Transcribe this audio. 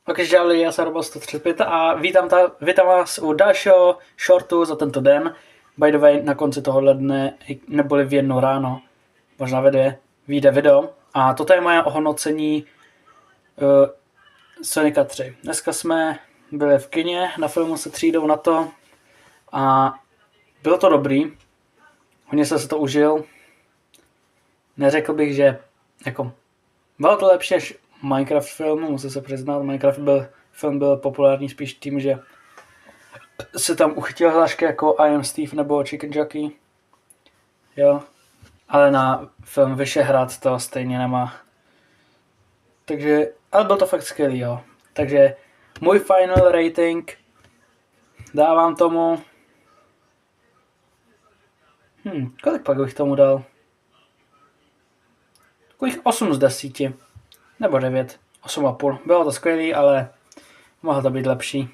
Ok, žádli, já jsem Robo 135 a vítám vás u dalšího shortu za tento den. By the way, na konci tohohle dne, neboli v 1 ráno, možná ve 2, vyjde video. A toto je moje ohodnocení Sonika 3. Dneska jsme byli v kině, na filmu se třídou na to a bylo to dobrý. Hodně jsem se to užil. Neřekl bych, že jako bylo to lepší než Minecraft film, musím se přiznat. Film byl populární spíš tím, že se tam uchytil hlášky jako I Am Steve nebo Chicken Jockey. Jo. Ale na film Vyšehrad to stejně nemá. Takže, ale byl to fakt skvělý, jo. Takže můj final rating dávám tomu... kolik pak bych tomu dal? Takových 8 z 10. Nebo 9. 8,5. Bylo to skvělý, ale mohlo to být lepší.